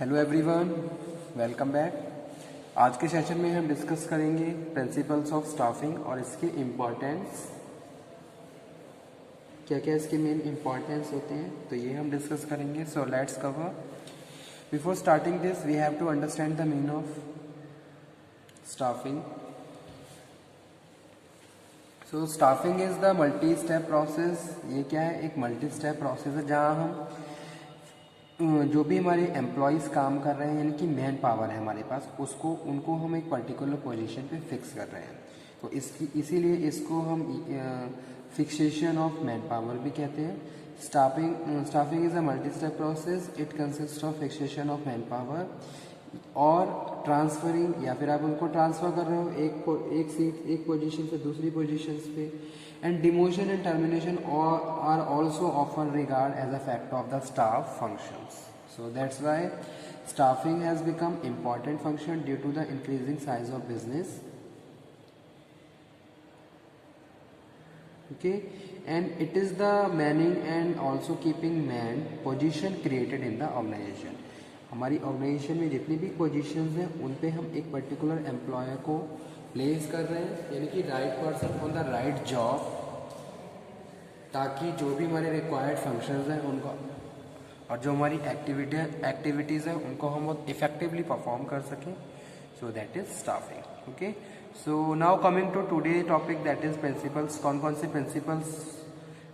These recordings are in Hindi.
Hello everyone, welcome back. आज के सेशन में हम डिस्कस करेंगे प्रिंसिपल्स ऑफ स्टाफिंग और इसके इम्पोर्टेंस, क्या क्या इसके मेन इम्पोर्टेंस होते हैं, तो ये हम डिस्कस करेंगे। So let's cover. Before starting this we have to understand the mean of staffing. So staffing is the multi step process. ये क्या है? एक मल्टी स्टेप प्रोसेस है जहाँ हम जो भी हमारे एम्प्लॉयज़ काम कर रहे हैं, यानी कि मैन पावर है हमारे पास, उसको उनको हम एक पर्टिकुलर पोजीशन पे फिक्स कर रहे हैं। तो इसीलिए इसको हम फिक्सेशन ऑफ मैन पावर भी कहते हैं। Staffing is a multi step process. It consist of fixation of man power और ट्रांसफरिंग, या फिर आप उनको ट्रांसफर कर रहे हो एक पोजीशन से दूसरी पोजीशन पे। And demotion and termination are also often regard as a fact of the staff functions. So that's why staffing has become important function due to the increasing size of business. Okay, and it is the manning and also keeping man position created in the organization. हमारी ऑर्गेनाइजेशन में जितनी भी पोजीशंस हैं उन पे हम एक पर्टिकुलर एम्प्लॉयर को प्लेस कर रहे हैं, यानी कि right person on the right job, ताकि जो भी हमारे रिक्वायर्ड फंक्शंस हैं उनको और जो हमारी एक्टिविटीज़ हैं उनको हम बहुत इफेक्टिवली परफॉर्म कर सकें। So that is staffing. Okay, so now coming to today topic, that is principles. कौन कौन से प्रिंसिपल्स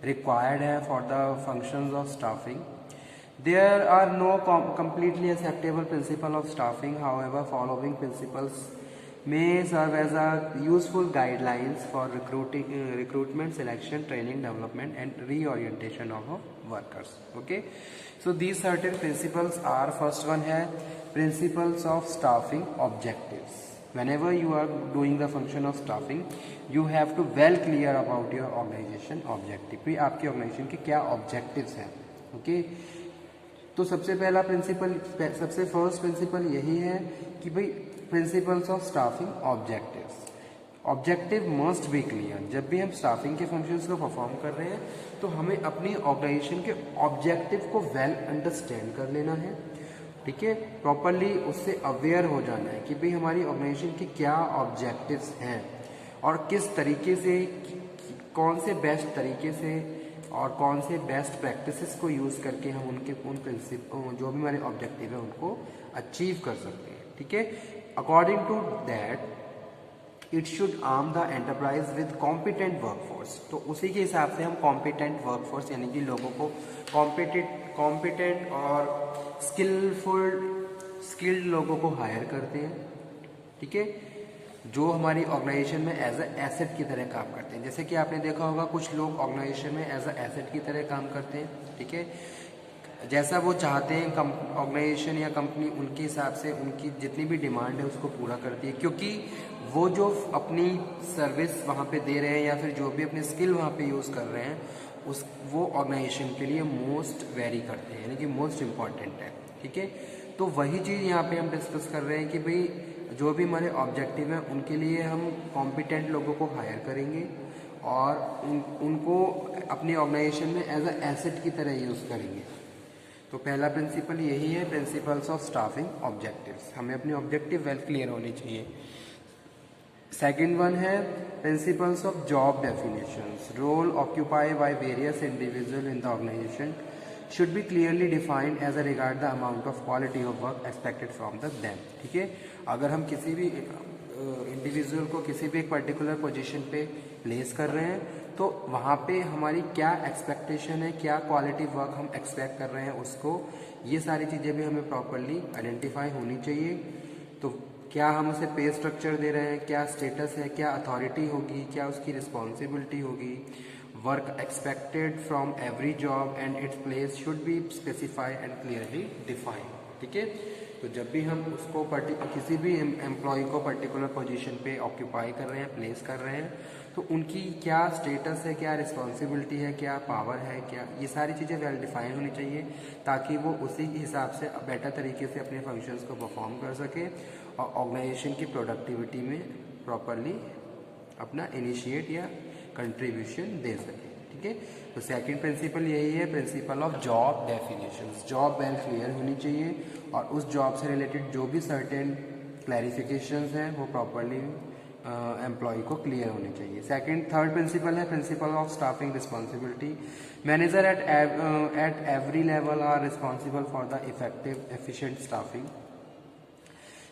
रिक्वायर्ड है for the functions of staffing? There are no completely acceptable principle of staffing. However, following principles may serve as a useful guidelines for recruitment, selection, training, development, and reorientation of workers. Okay, so these certain principles are: first one है principles of staffing objectives. Whenever you are doing the function of staffing, you have to well clear about your organization objective. भी आपकी organization के क्या objectives हैं? Okay, तो सबसे पहला प्रिंसिपल, सबसे फर्स्ट प्रिंसिपल यही है कि भाई principles of staffing objectives. Objective must be clear. जब भी हम स्टाफिंग के फंक्शंस को परफॉर्म कर रहे हैं तो हमें अपनी ऑर्गेनाइजेशन के ऑब्जेक्टिव को वेल अंडरस्टैंड कर लेना है, ठीक है, प्रॉपरली उससे अवेयर हो जाना है कि भाई हमारी ऑर्गेनाइजेशन के क्या ऑब्जेक्टिव्स हैं और किस तरीके से, कौन से बेस्ट तरीके से और कौन से बेस्ट प्रैक्टिसेस को यूज़ करके हम उन प्रिंसिपल जो भी हमारे ऑब्जेक्टिव है उनको अचीव कर सकते हैं, ठीक है। According to that it should arm the enterprise with competent workforce. तो उसी के हिसाब से हम कॉम्पिटेंट वर्कफोर्स, यानी कि लोगों को कॉम्पिटेंट और स्किल्ड लोगों को हायर करते हैं, ठीक है, जो हमारी ऑर्गेनाइजेशन में एज अ एसेट की तरह काम करते हैं। जैसे कि आपने देखा होगा कुछ लोग ऑर्गेनाइजेशन में एज अ एसेट की तरह काम करते हैं, ठीक है, जैसा वो चाहते हैं ऑर्गेनाइजेशन या कंपनी उनके हिसाब से उनकी जितनी भी डिमांड है उसको पूरा करती है, क्योंकि वो जो अपनी सर्विस वहाँ पे दे रहे हैं या फिर जो भी अपनी स्किल वहाँ पे यूज़ कर रहे हैं वो ऑर्गेनाइजेशन के लिए मोस्ट वेरी करते हैं, यानी कि मोस्ट इम्पॉर्टेंट है, ठीक है। तो वही चीज़ यहाँ पे हम डिस्कस कर रहे हैं कि भाई जो भी हमारे ऑब्जेक्टिव हैं उनके लिए हम कॉम्पिटेंट लोगों को हायर करेंगे और उनको अपनी ऑर्गेनाइजेशन में एज अ एसेट की तरह यूज़ करेंगे। तो पहला प्रिंसिपल यही है, प्रिंसिपल्स ऑफ स्टाफिंग ऑब्जेक्टिव्स। हमें अपनी ऑब्जेक्टिव वेल क्लियर होनी चाहिए। सेकेंड वन है principles of job definitions. Role occupy by various individual in the organization should be clearly defined as a regard the amount of quality of work expected from them, ठीक है। अगर हम किसी भी इंडिविजुअल को किसी भी एक पर्टिकुलर पोजीशन पे प्लेस कर रहे हैं तो वहाँ पे हमारी क्या एक्सपेक्टेशन है, क्या क्वालिटी वर्क हम एक्सपेक्ट कर रहे हैं उसको, ये सारी चीज़ें भी हमें प्रॉपरली आइडेंटिफाई होनी चाहिए। तो क्या हम उसे पे स्ट्रक्चर दे रहे हैं, क्या स्टेटस है, क्या अथॉरिटी होगी, क्या उसकी रिस्पॉन्सिबिलिटी होगी, work expected from every job and its place should be specify and clearly define, ठीक है। तो जब भी हम उसको किसी भी एम्प्लॉय को पर्टिकुलर पोजीशन पे ऑक्यूपाई कर रहे हैं, प्लेस कर रहे हैं, तो उनकी क्या स्टेटस है, क्या रिस्पॉन्सिबिलिटी है, क्या पावर है, क्या, ये सारी चीज़ें वेल डिफाइन होनी चाहिए ताकि वो उसी के हिसाब से बेटर तरीके से अपने फंक्शंस को परफॉर्म कर सके और ऑर्गेनाइजेशन की प्रोडक्टिविटी में प्रॉपरली अपना इनिशिएट या कंट्रीब्यूशन दे सके, ठीक ठीक है। तो सेकंड प्रिंसिपल यही है, principle of job definitions. Job well clear होनी चाहिए और उस जॉब से रिलेटेड जो भी सर्टेन क्लैरिफिकेशंस हैं वो प्रॉपरली एम्प्लॉय को क्लियर होनी चाहिए। थर्ड प्रिंसिपल है principle of staffing responsibility. Manager at every level are responsible for the effective efficient staffing.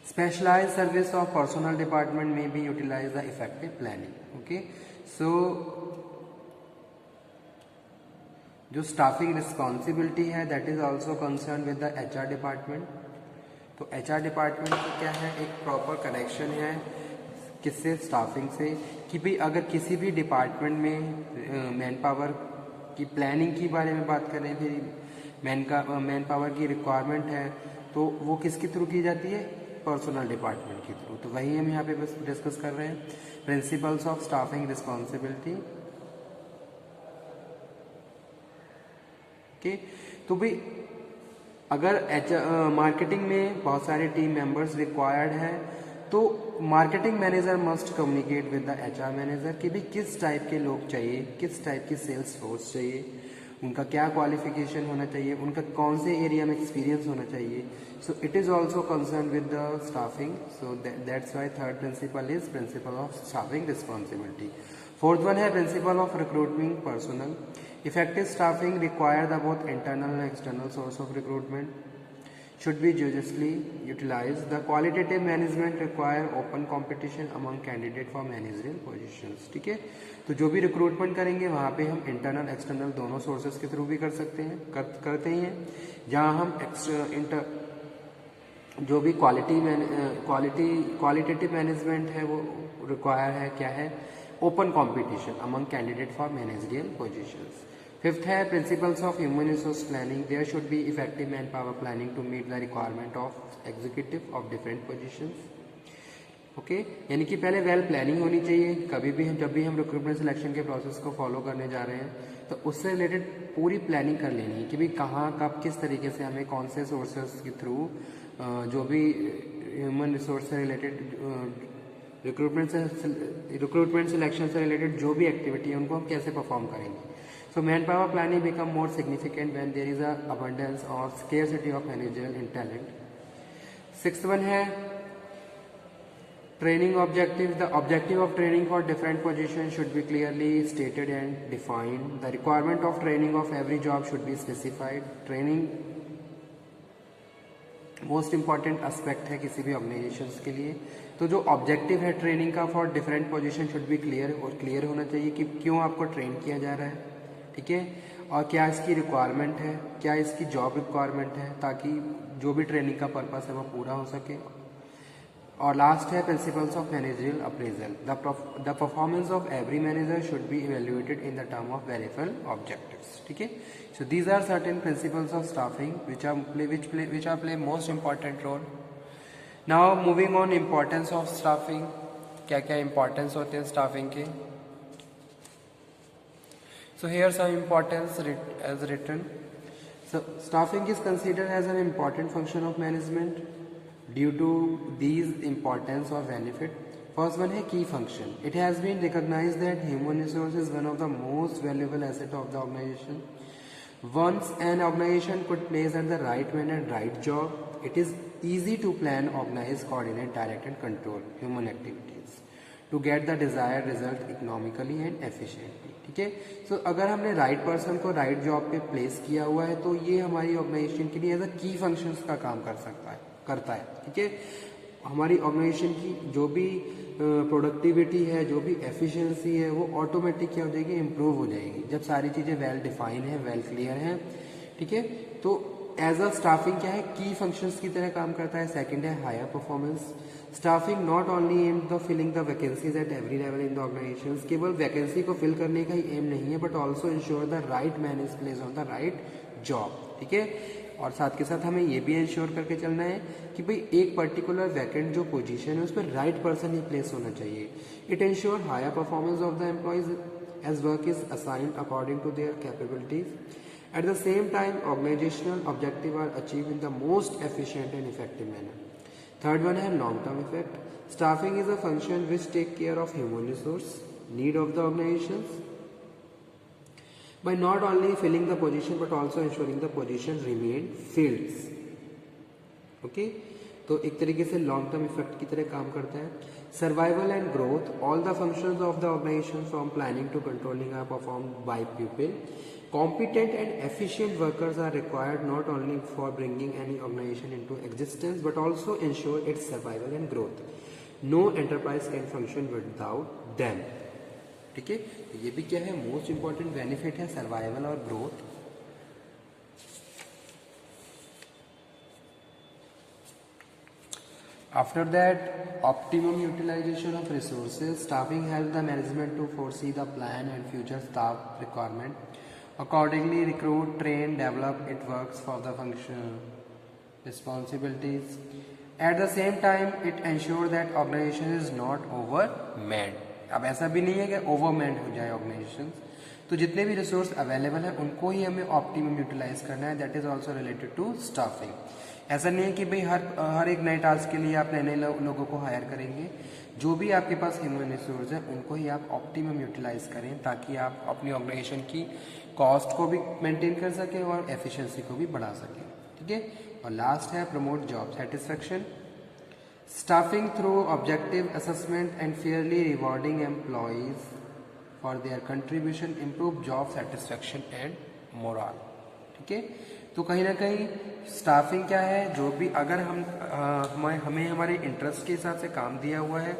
Specialized service of personal department may be utilized the effective planning. Okay, so जो स्टाफिंग रिस्पॉन्सिबिलिटी है that is also concern with the HR department. तो HR डिपार्टमेंट का क्या है, एक प्रॉपर कनेक्शन है किससे, स्टाफिंग से, कि भाई अगर किसी भी डिपार्टमेंट में मैन पावर की प्लानिंग के बारे में बात करें, फिर मैन पावर की रिक्वायरमेंट है तो वो किसके थ्रू की जाती है, पर्सनल डिपार्टमेंट के थ्रू। तो वही हम यहाँ पे बस डिस्कस कर रहे हैं, principles of staffing responsibility. Okay, तो भाई अगर मार्केटिंग में बहुत सारे टीम मेंबर्स रिक्वायर्ड है तो marketing manager must communicate with the HR manager कि भाई किस टाइप के लोग चाहिए, किस टाइप की सेल्स फोर्स चाहिए, उनका क्या क्वालिफिकेशन होना चाहिए, उनका कौन से एरिया में एक्सपीरियंस होना चाहिए। So it is also concern with the staffing. So that's why third principle is principle of staffing responsibility. Fourth one है principle of recruitment personal. Effective staffing require the both internal and external source of recruitment should be judiciously utilized. The qualitative management require open competition among candidate for managerial positions. ठीक है, तो जो भी रिक्रूटमेंट करेंगे वहाँ पे हम इंटरनल एक्सटर्नल दोनों सोर्सेज के थ्रू भी कर सकते हैं, करते ही हैं। जहाँ हम जो भी क्वालिटेटिव मैनेजमेंट है वो रिक्वायर है, क्या है, open competition among candidate for managerial positions. Fifth है principles of human resource planning. There should be effective man power planning to meet the requirement of executive of different positions. Okay, यानी कि पहले वेल प्लानिंग होनी चाहिए। कभी भी जब भी हम रिक्रूटमेंट सिलेक्शन के प्रोसेस को फॉलो करने जा रहे हैं तो उससे रिलेटेड पूरी प्लानिंग कर लेनी है कि भाई कहाँ कब किस तरीके से हमें कौन से सोर्सेज के थ्रू जो भी ह्यूमन रिसोर्स से रिलेटेड रिक्रूटमेंट सिलेक्शन से रिलेटेड जो भी एक्टिविटी है उनको हम कैसे परफॉर्म करेंगे। So manpower planning become more significant when there is a abundance or scarcity of managerial in talent. Sixth one है training objective. The objective of training for different positions should be clearly stated and defined. The requirement of training of every job should be specified. Training most important aspect है किसी भी ऑर्गेनाइजेशंस के लिए। तो जो ऑब्जेक्टिव है ट्रेनिंग का for different position should be clear, और क्लियर होना चाहिए कि क्यों आपको ट्रेन किया जा रहा है, ठीक है, और क्या इसकी रिक्वायरमेंट है, क्या इसकी जॉब रिक्वायरमेंट है, ताकि जो भी ट्रेनिंग का पर्पस है वो पूरा हो सके। और लास्ट है principles of managerial appraisal. The performance of every manager should be evaluated in the term of verified objectives. ठीक है, so these are certain principles of staffing which are play most important role. Now moving on importance of staffing, क्या क्या importance होते हैं staffing के। So here some importance as written. So staffing is considered as an important function of management due to these importance or benefit. First one है key function. It has been recognized that human resource is one of the most valuable asset of the organization. Once an organization could place at the right man and right job, it is easy to plan, organize, coordinate, direct and control human activities to get the desired result economically and efficiently. ठीक है, so अगर हमने राइट पर्सन को राइट जॉब पे प्लेस किया हुआ है तो ये हमारी ऑर्गेनाइजेशन के लिए एज अ की फंक्शंस का काम करता है। ठीक है, हमारी ऑर्गेनाइजेशन की जो भी प्रोडक्टिविटी है, जो भी एफिशिएंसी है, वो ऑटोमेटिक क्या हो जाएगी, इम्प्रूव हो जाएगी जब सारी चीज़ें वेल डिफाइन है, वेल क्लियर हैं। ठीक है, तो एज अ स्टाफिंग क्या है, की फंक्शंस की तरह काम करता है। सेकंड है higher performance. Staffing not only aim the filling the vacancies at every level in the organization. केवल वैकेंसी को फिल करने का ही एम नहीं है, but also ensure the right man is place on the right job. ठीक है, और साथ के साथ हमें ये भी इंश्योर करके चलना है कि भाई एक पर्टिकुलर वैकेंट जो पोजीशन है उस पर राइट पर्सन ही प्लेस होना चाहिए। It ensure higher performance of the employees as work is assigned according to their capabilities. At the same time, organizational objectives are achieved in the most efficient and effective manner. Third one है long-term effect. Staffing is a function which take care of human resource need of the organizations. by not only filling the position but also ensuring the position remain filled. Okay तो एक तरीके से लॉन्ग टर्म इफेक्ट की तरह काम करता है. Survival and growth, all the functions of the organization from planning to controlling are performed by people. Competent and efficient workers are required not only for bringing any organization into existence but also ensure its survival and growth. No enterprise can function without them. ठीक है, ये भी क्या है, मोस्ट इंपॉर्टेंट बेनिफिट है सर्वाइवल और growth. After that, optimum utilization of resources. Staffing helps the management to foresee the plan and future staff requirement. Accordingly, recruit, train, develop it works for the function responsibilities. At the same time, it ensures that organization is not overmanned. अब ऐसा भी नहीं है कि ओवरमैंड हो जाए ऑर्गेनाइजेशन. तो जितने भी रिसोर्स अवेलेबल है उनको ही हमें ऑप्टिमम यूटिलाइज करना है. That is also related to staffing. ऐसा नहीं है कि भाई हर एक नए टास्क के लिए आप नए नए लोगों को हायर करेंगे. जो भी आपके पास ह्यूमन रिसोर्स है उनको ही आप ऑप्टिमम यूटिलाइज करें ताकि आप अपनी ऑर्गेनाइजेशन की कॉस्ट को भी मेंटेन कर सकें और एफिशिएंसी को भी बढ़ा सकें. ठीक है. और लास्ट है promote job satisfaction. Staffing through objective assessment and Fairlie rewarding employees for their contribution improve job satisfaction and moral. ठीक है. तो कहीं ना कहीं स्टाफिंग क्या है, जो भी अगर हमें हमारे इंटरेस्ट के हिसाब से काम दिया हुआ है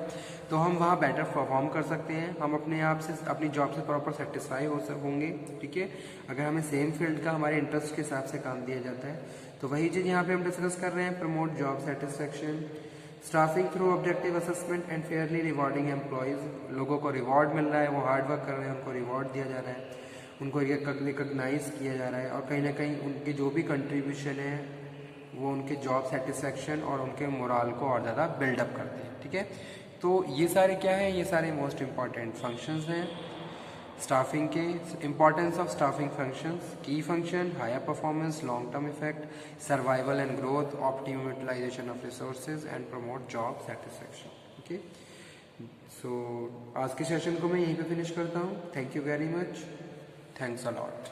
तो हम वहाँ बेटर परफॉर्म कर सकते हैं. हम अपने आप से अपनी जॉब से प्रॉपर सेटिस्फाई होंगे. ठीक है. अगर हमें सेम फील्ड का हमारे इंटरेस्ट के हिसाब से काम दिया जाता है तो वही चीज़ यहाँ पे हम डिस्कस कर रहे हैं. Promote job satisfaction, staffing through objective assessment and Fairlie rewarding employees. लोगों को रिवॉर्ड मिल रहा है, वो हार्ड वर्क कर रहे हैं, उनको रिवॉर्ड दिया जा रहा है, उनको रिकग्नाइज किया जा रहा है और कहीं ना कहीं उनके जो भी कंट्रीब्यूशन है वो उनके जॉब सेटिस्फैक्शन और उनके मोरल को और ज़्यादा बिल्डअप करते हैं. ठीक है. तो ये सारे क्या हैं, ये सारे मोस्ट इम्पॉर्टेंट फंक्शंस हैं स्टाफिंग के. Importance of staffing functions: key function, higher performance, long term effect, survival and growth, optimum utilisation of resources and promote job satisfaction. Okay. So आज के सेशन को मैं यहीं पे फिनिश करता हूँ. Thank you very much. Thanks a lot.